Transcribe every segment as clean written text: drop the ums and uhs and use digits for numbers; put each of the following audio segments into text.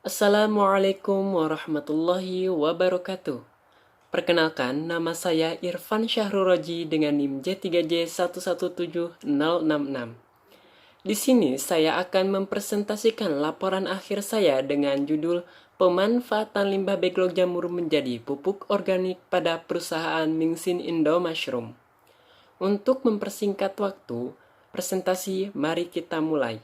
Assalamualaikum warahmatullahi wabarakatuh. Perkenalkan, nama saya Irfan Syahruroji dengan NIM J3J117066. Di sini saya akan mempresentasikan laporan akhir saya dengan judul Pemanfaatan limbah backlog jamur menjadi pupuk organik pada perusahaan Mingxin Indo Mushroom. Untuk mempersingkat waktu, presentasi mari kita mulai.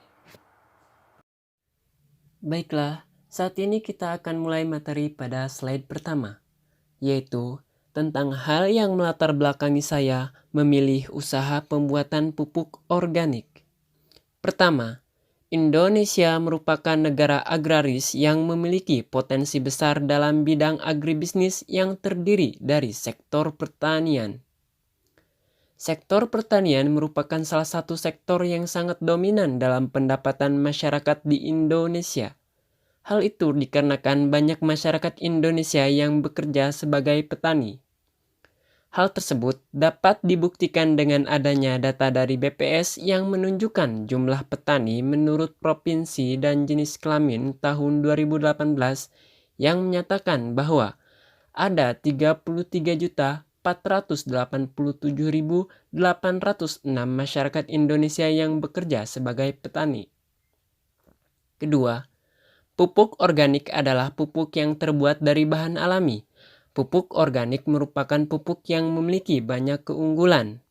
Baiklah, saat ini kita akan mulai materi pada slide pertama, yaitu tentang hal yang melatar belakangi saya memilih usaha pembuatan pupuk organik. Pertama, Indonesia merupakan negara agraris yang memiliki potensi besar dalam bidang agribisnis yang terdiri dari sektor pertanian. Sektor pertanian merupakan salah satu sektor yang sangat dominan dalam pendapatan masyarakat di Indonesia. Hal itu dikarenakan banyak masyarakat Indonesia yang bekerja sebagai petani. Hal tersebut dapat dibuktikan dengan adanya data dari BPS yang menunjukkan jumlah petani menurut provinsi dan jenis kelamin tahun 2018 yang menyatakan bahwa ada 33.487.806 masyarakat Indonesia yang bekerja sebagai petani. Kedua, pupuk organik adalah pupuk yang terbuat dari bahan alami. Pupuk organik merupakan pupuk yang memiliki banyak keunggulan.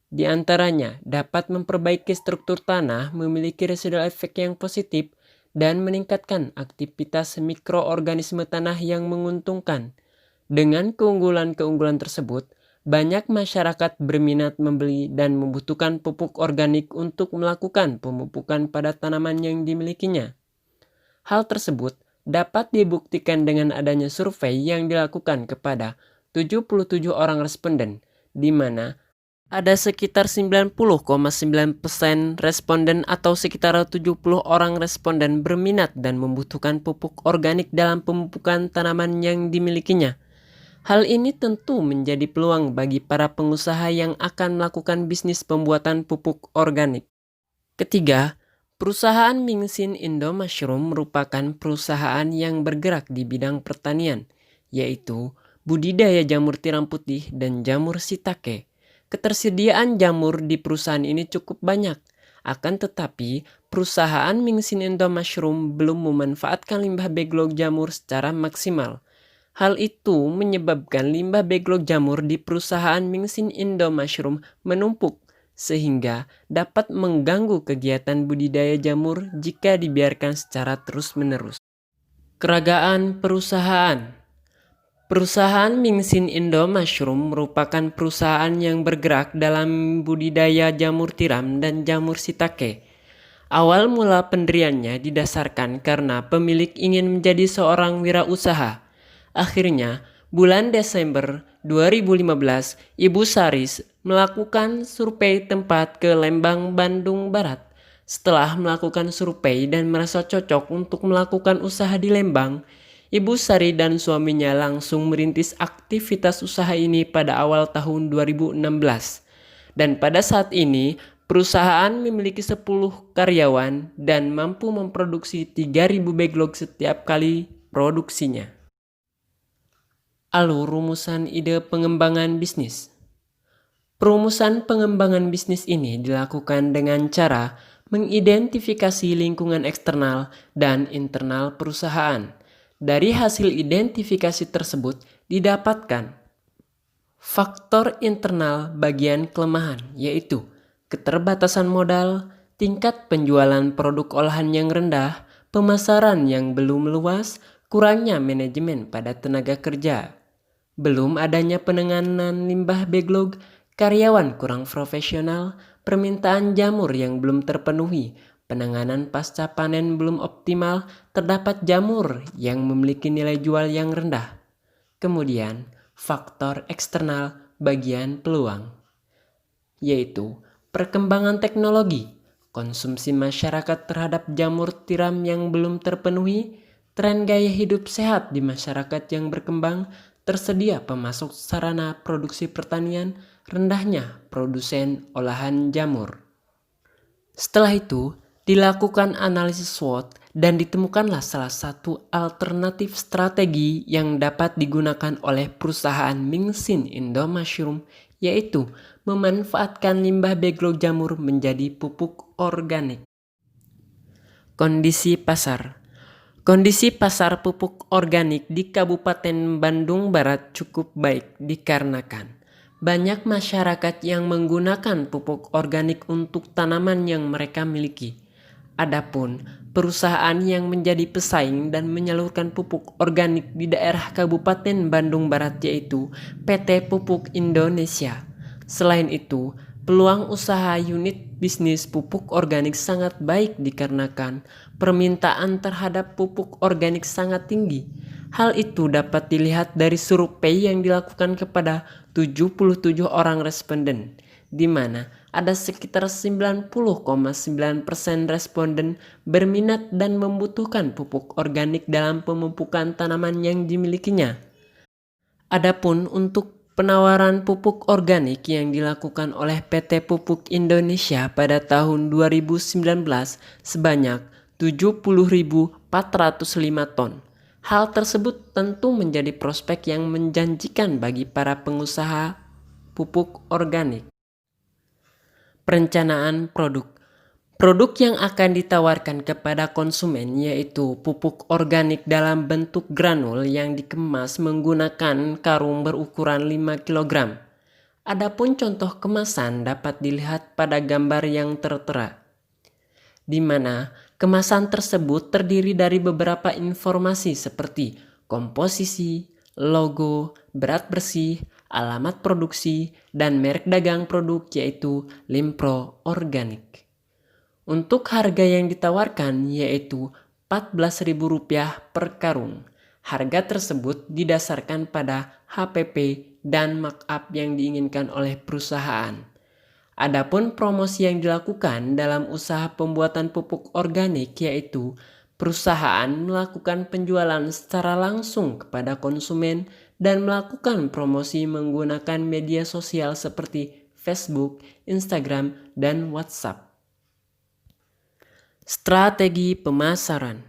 Di antaranya, dapat memperbaiki struktur tanah, memiliki residual efek yang positif, dan meningkatkan aktivitas mikroorganisme tanah yang menguntungkan. Dengan keunggulan-keunggulan tersebut, banyak masyarakat berminat membeli dan membutuhkan pupuk organik untuk melakukan pemupukan pada tanaman yang dimilikinya. Hal tersebut dapat dibuktikan dengan adanya survei yang dilakukan kepada 77 orang responden, di mana ada sekitar 90,9% responden atau sekitar 70 orang responden berminat dan membutuhkan pupuk organik dalam pemupukan tanaman yang dimilikinya. Hal ini tentu menjadi peluang bagi para pengusaha yang akan melakukan bisnis pembuatan pupuk organik. Ketiga, perusahaan Mingxin Indo Mushroom merupakan perusahaan yang bergerak di bidang pertanian, yaitu budidaya jamur tiram putih dan jamur shiitake. Ketersediaan jamur di perusahaan ini cukup banyak, akan tetapi perusahaan Mingxin Indo Mushroom belum memanfaatkan limbah backlog jamur secara maksimal. Hal itu menyebabkan limbah backlog jamur di perusahaan Mingxin Indo Mushroom menumpuk, sehingga dapat mengganggu kegiatan budidaya jamur jika dibiarkan secara terus-menerus. Keragaan perusahaan. Perusahaan Mingxin Indo Mushroom merupakan perusahaan yang bergerak dalam budidaya jamur tiram dan jamur shiitake. Awal mula pendiriannya didasarkan karena pemilik ingin menjadi seorang wirausaha. Akhirnya, bulan Desember 2015, Ibu Saris melakukan survei tempat ke Lembang, Bandung Barat. Setelah melakukan survei dan merasa cocok untuk melakukan usaha di Lembang, Ibu Sari dan suaminya langsung merintis aktivitas usaha ini pada awal tahun 2016. Dan pada saat ini, perusahaan memiliki 10 karyawan dan mampu memproduksi 3.000 backlog setiap kali produksinya. Lalu rumusan ide pengembangan bisnis. Perumusan pengembangan bisnis ini dilakukan dengan cara mengidentifikasi lingkungan eksternal dan internal perusahaan. Dari hasil identifikasi tersebut didapatkan faktor internal bagian kelemahan, yaitu keterbatasan modal, tingkat penjualan produk olahan yang rendah, pemasaran yang belum luas, kurangnya manajemen pada tenaga kerja. Belum adanya penanganan limbah backlog, karyawan kurang profesional, permintaan jamur yang belum terpenuhi, penanganan pasca panen belum optimal, terdapat jamur yang memiliki nilai jual yang rendah. Kemudian, faktor eksternal bagian peluang, yaitu perkembangan teknologi, konsumsi masyarakat terhadap jamur tiram yang belum terpenuhi, tren gaya hidup sehat di masyarakat yang berkembang, tersedia pemasok sarana produksi pertanian, rendahnya produsen olahan jamur. Setelah itu, dilakukan analisis SWOT dan ditemukanlah salah satu alternatif strategi yang dapat digunakan oleh perusahaan Mingxin Indo Mushroom, yaitu memanfaatkan limbah backlog jamur menjadi pupuk organik. Kondisi pasar. Kondisi pasar pupuk organik di Kabupaten Bandung Barat cukup baik dikarenakan banyak masyarakat yang menggunakan pupuk organik untuk tanaman yang mereka miliki. Adapun perusahaan yang menjadi pesaing dan menyalurkan pupuk organik di daerah Kabupaten Bandung Barat yaitu PT Pupuk Indonesia. Selain itu, peluang usaha unit bisnis pupuk organik sangat baik dikarenakan permintaan terhadap pupuk organik sangat tinggi. Hal itu dapat dilihat dari survei yang dilakukan kepada 77 orang responden, di mana ada sekitar 90,9% responden berminat dan membutuhkan pupuk organik dalam pemupukan tanaman yang dimilikinya. Adapun untuk penawaran pupuk organik yang dilakukan oleh PT Pupuk Indonesia pada tahun 2019 sebanyak 70.405 ton. Hal tersebut tentu menjadi prospek yang menjanjikan bagi para pengusaha pupuk organik. Perencanaan produk. Produk yang akan ditawarkan kepada konsumen yaitu pupuk organik dalam bentuk granul yang dikemas menggunakan karung berukuran 5 kg. Adapun contoh kemasan dapat dilihat pada gambar yang tertera, di mana kemasan tersebut terdiri dari beberapa informasi seperti komposisi, logo, berat bersih, alamat produksi, dan merek dagang produk yaitu Limpro Organik. Untuk harga yang ditawarkan yaitu Rp14.000 per karung. Harga tersebut didasarkan pada HPP dan markup yang diinginkan oleh perusahaan. Adapun promosi yang dilakukan dalam usaha pembuatan pupuk organik yaitu perusahaan melakukan penjualan secara langsung kepada konsumen dan melakukan promosi menggunakan media sosial seperti Facebook, Instagram, dan WhatsApp. Strategi pemasaran.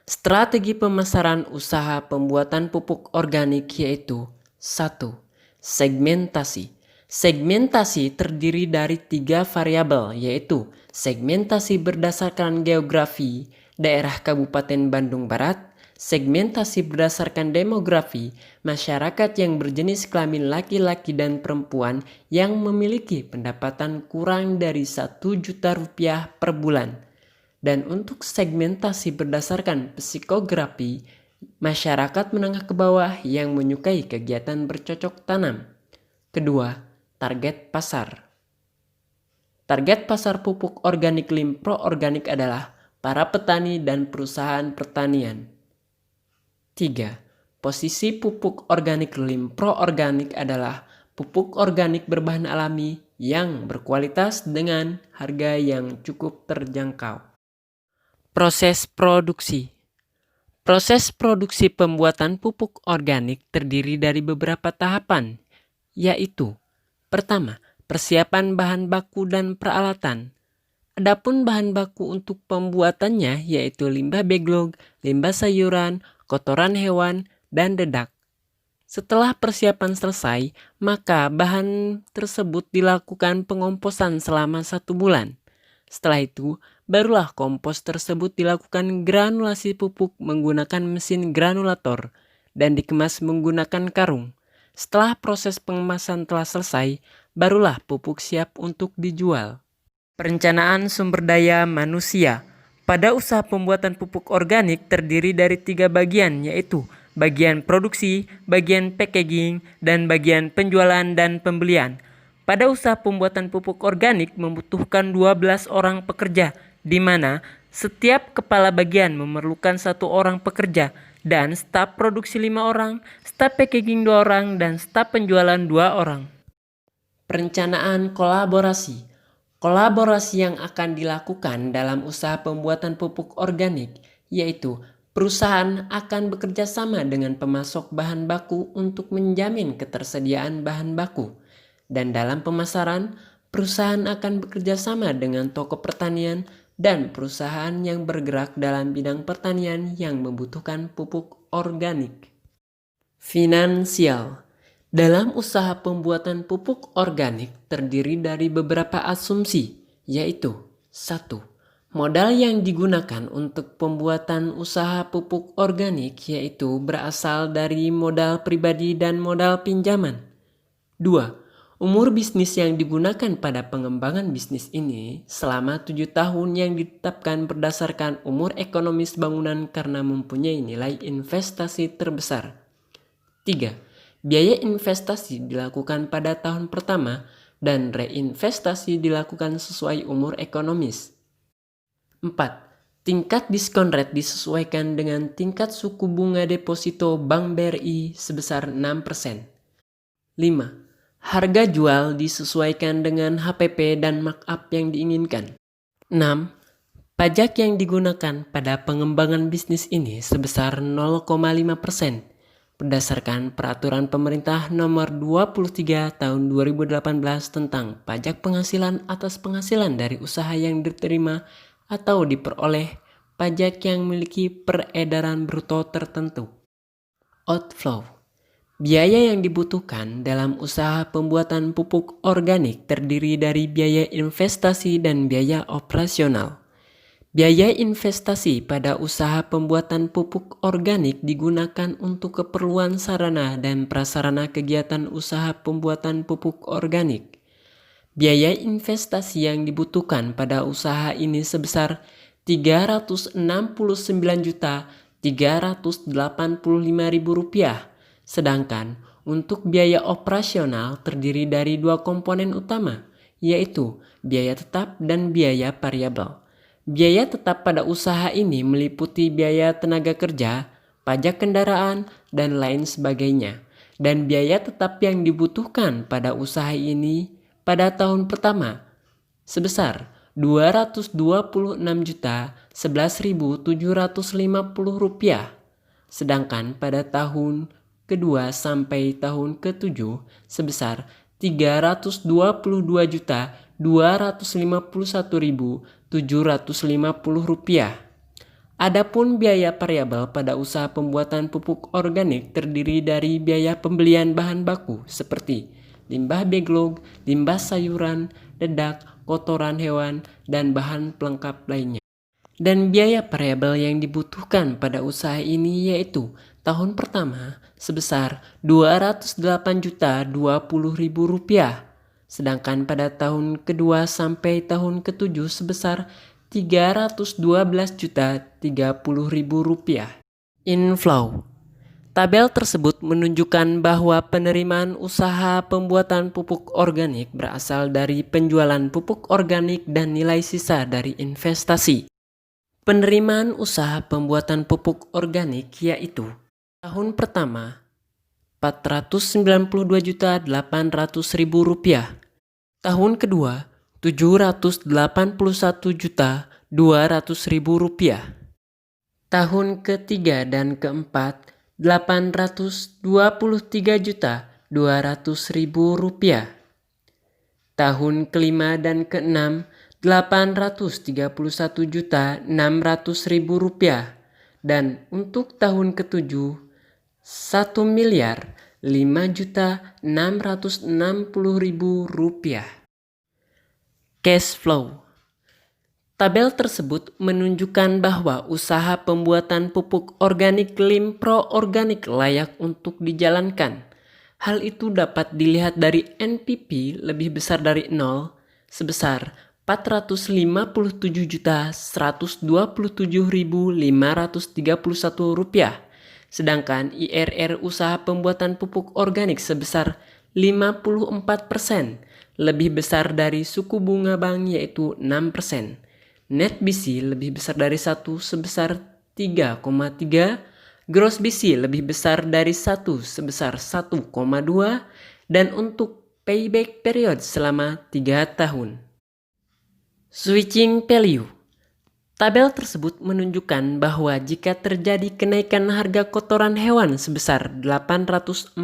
Strategi pemasaran usaha pembuatan pupuk organik yaitu 1. Segmentasi. Segmentasi terdiri dari 3 variabel yaitu segmentasi berdasarkan geografi daerah Kabupaten Bandung Barat, segmentasi berdasarkan demografi masyarakat yang berjenis kelamin laki-laki dan perempuan yang memiliki pendapatan kurang dari Rp1 juta per bulan. Dan untuk segmentasi berdasarkan psikografi, masyarakat menengah ke bawah yang menyukai kegiatan bercocok tanam. Kedua, target pasar. Target pasar pupuk organik Limpro Organik adalah para petani dan perusahaan pertanian. 3. Posisi pupuk organik Limpro Organik adalah pupuk organik berbahan alami yang berkualitas dengan harga yang cukup terjangkau. Proses produksi. Proses produksi pembuatan pupuk organik terdiri dari beberapa tahapan, yaitu pertama, persiapan bahan baku dan peralatan. Adapun bahan baku untuk pembuatannya yaitu limbah backlog, limbah sayuran, kotoran hewan, dan dedak. Setelah persiapan selesai, maka bahan tersebut dilakukan pengomposan selama 1 bulan. Setelah itu, barulah kompos tersebut dilakukan granulasi pupuk menggunakan mesin granulator dan dikemas menggunakan karung. Setelah proses pengemasan telah selesai, barulah pupuk siap untuk dijual. Perencanaan sumber daya manusia. Pada usaha pembuatan pupuk organik terdiri dari 3 bagian yaitu bagian produksi, bagian packaging, dan bagian penjualan dan pembelian. Pada usaha pembuatan pupuk organik membutuhkan 12 orang pekerja, di mana setiap kepala bagian memerlukan 1 orang pekerja dan staf produksi 5 orang, staf packaging 2 orang, dan staf penjualan 2 orang. Perencanaan kolaborasi. Kolaborasi yang akan dilakukan dalam usaha pembuatan pupuk organik yaitu perusahaan akan bekerja sama dengan pemasok bahan baku untuk menjamin ketersediaan bahan baku. Dan dalam pemasaran, perusahaan akan bekerja sama dengan toko pertanian, dan perusahaan yang bergerak dalam bidang pertanian yang membutuhkan pupuk organik. Finansial. Dalam usaha pembuatan pupuk organik terdiri dari beberapa asumsi, yaitu 1. Modal yang digunakan untuk pembuatan usaha pupuk organik yaitu berasal dari modal pribadi dan modal pinjaman. 2. Umur bisnis yang digunakan pada pengembangan bisnis ini selama 7 tahun yang ditetapkan berdasarkan umur ekonomis bangunan karena mempunyai nilai investasi terbesar. 3. Biaya investasi dilakukan pada tahun pertama dan reinvestasi dilakukan sesuai umur ekonomis. 4. Tingkat diskon rate disesuaikan dengan tingkat suku bunga deposito Bank BRI sebesar 6%. 5. Harga jual disesuaikan dengan HPP dan markup yang diinginkan. 6. Pajak yang digunakan pada pengembangan bisnis ini sebesar 0,5% berdasarkan Peraturan Pemerintah Nomor 23 Tahun 2018 tentang pajak penghasilan atas penghasilan dari usaha yang diterima atau diperoleh, pajak yang memiliki peredaran bruto tertentu. Outflow. Biaya yang dibutuhkan dalam usaha pembuatan pupuk organik terdiri dari biaya investasi dan biaya operasional. Biaya investasi pada usaha pembuatan pupuk organik digunakan untuk keperluan sarana dan prasarana kegiatan usaha pembuatan pupuk organik. Biaya investasi yang dibutuhkan pada usaha ini sebesar Rp369.385.000. Sedangkan untuk biaya operasional terdiri dari 2 komponen utama, yaitu biaya tetap dan biaya variabel. Biaya tetap pada usaha ini meliputi biaya tenaga kerja, pajak kendaraan, dan lain sebagainya. Dan biaya tetap yang dibutuhkan pada usaha ini pada tahun pertama sebesar Rp226.011.750. Sedangkan pada tahun kedua sampai tahun ketujuh sebesar Rp322.251.750. Adapun biaya variabel pada usaha pembuatan pupuk organik terdiri dari biaya pembelian bahan baku seperti limbah beglog, limbah sayuran, dedak, kotoran hewan, dan bahan pelengkap lainnya. Dan biaya variabel yang dibutuhkan pada usaha ini yaitu tahun pertama sebesar Rp208.020.000, sedangkan pada tahun kedua sampai tahun ketujuh sebesar Rp312.030.000. Inflow. Tabel tersebut menunjukkan bahwa penerimaan usaha pembuatan pupuk organik berasal dari penjualan pupuk organik dan nilai sisa dari investasi. Penerimaan usaha pembuatan pupuk organik yaitu tahun pertama Rp492.800.000, tahun kedua Rp781.200.000, tahun ketiga dan keempat Rp823.200.000, tahun kelima dan keenam Rp831.600.000, dan untuk tahun ketujuh Rp1.005.660.000. Cash flow. Tabel tersebut menunjukkan bahwa usaha pembuatan pupuk organik Limpro Organik layak untuk dijalankan. Hal itu dapat dilihat dari NPV lebih besar dari 0 sebesar Rp457.127.531, sedangkan IRR usaha pembuatan pupuk organik sebesar 54%, lebih besar dari suku bunga bank yaitu 6%. Net BC lebih besar dari 1 sebesar 3,3, gross BC lebih besar dari 1 sebesar 1,2, dan untuk payback period selama 3 tahun. Switching value. Tabel tersebut menunjukkan bahwa jika terjadi kenaikan harga kotoran hewan sebesar 848%,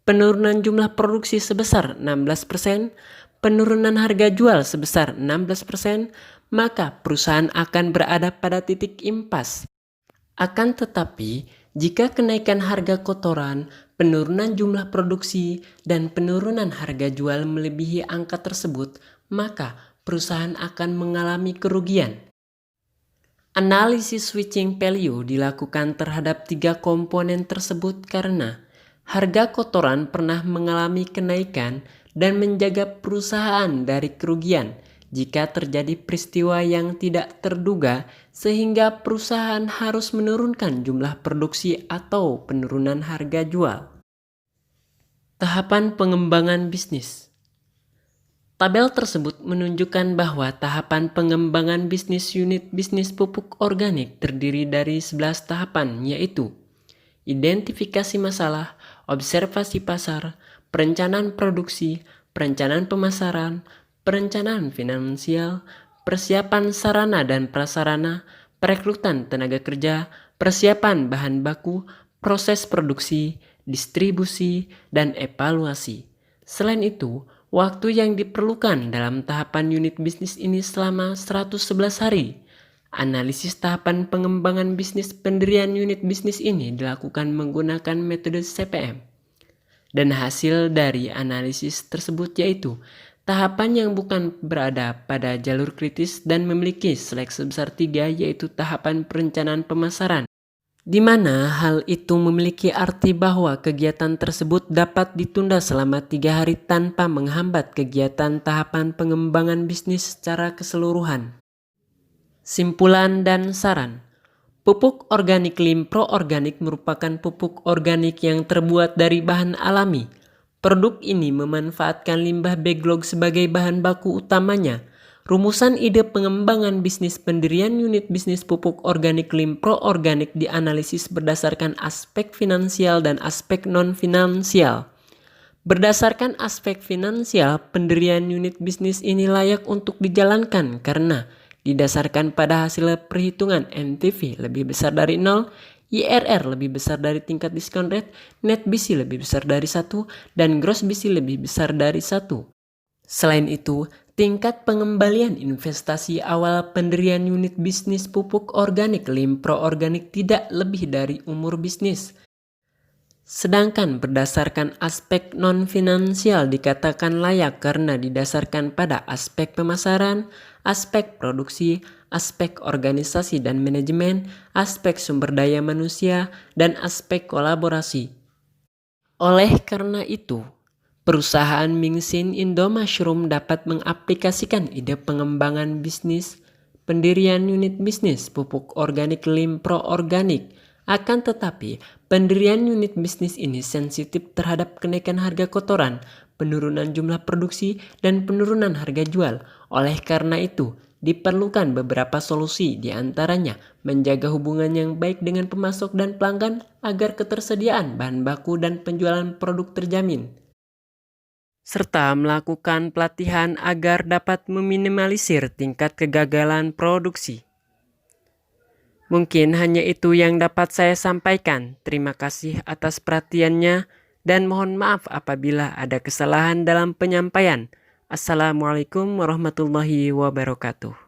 penurunan jumlah produksi sebesar 16%, penurunan harga jual sebesar 16%, maka perusahaan akan berada pada titik impas. Akan tetapi, jika kenaikan harga kotoran, penurunan jumlah produksi, dan penurunan harga jual melebihi angka tersebut, maka perusahaan akan mengalami kerugian. Analisis switching value dilakukan terhadap 3 komponen tersebut karena harga kotoran pernah mengalami kenaikan dan menjaga perusahaan dari kerugian jika terjadi peristiwa yang tidak terduga sehingga perusahaan harus menurunkan jumlah produksi atau penurunan harga jual. Tahapan pengembangan bisnis. Tabel tersebut menunjukkan bahwa tahapan pengembangan bisnis unit bisnis pupuk organik terdiri dari 11 tahapan, yaitu identifikasi masalah, observasi pasar, perencanaan produksi, perencanaan pemasaran, perencanaan finansial, persiapan sarana dan prasarana, perekrutan tenaga kerja, persiapan bahan baku, proses produksi, distribusi, dan evaluasi. Selain itu, waktu yang diperlukan dalam tahapan unit bisnis ini selama 111 hari. Analisis tahapan pengembangan bisnis pendirian unit bisnis ini dilakukan menggunakan metode CPM. Dan hasil dari analisis tersebut yaitu tahapan yang bukan berada pada jalur kritis dan memiliki selek sebesar 3, yaitu tahapan perencanaan pemasaran, di mana hal itu memiliki arti bahwa kegiatan tersebut dapat ditunda selama 3 hari tanpa menghambat kegiatan tahapan pengembangan bisnis secara keseluruhan. Simpulan dan saran. Pupuk organik Limpro Organik merupakan pupuk organik yang terbuat dari bahan alami. Produk ini memanfaatkan limbah backlog sebagai bahan baku utamanya. Rumusan ide pengembangan bisnis pendirian unit bisnis pupuk organik Limpro Organik dianalisis berdasarkan aspek finansial dan aspek non-finansial. Berdasarkan aspek finansial, pendirian unit bisnis ini layak untuk dijalankan karena didasarkan pada hasil perhitungan NPV lebih besar dari 0, IRR lebih besar dari tingkat discount rate, net BC lebih besar dari 1, dan gross BC lebih besar dari 1. Selain itu, tingkat pengembalian investasi awal pendirian unit bisnis pupuk organik Limpro Organik tidak lebih dari umur bisnis. Sedangkan berdasarkan aspek non-finansial dikatakan layak karena didasarkan pada aspek pemasaran, aspek produksi, aspek organisasi dan manajemen, aspek sumber daya manusia, dan aspek kolaborasi. Oleh karena itu, perusahaan Mingxin Indomushroom dapat mengaplikasikan ide pengembangan bisnis pendirian unit bisnis pupuk organik Limpro Organik. Akan tetapi, pendirian unit bisnis ini sensitif terhadap kenaikan harga kotoran, penurunan jumlah produksi, dan penurunan harga jual. Oleh karena itu, diperlukan beberapa solusi, di antaranya menjaga hubungan yang baik dengan pemasok dan pelanggan agar ketersediaan bahan baku dan penjualan produk terjamin, serta melakukan pelatihan agar dapat meminimalisir tingkat kegagalan produksi. Mungkin hanya itu yang dapat saya sampaikan. Terima kasih atas perhatiannya dan mohon maaf apabila ada kesalahan dalam penyampaian. Assalamualaikum warahmatullahi wabarakatuh.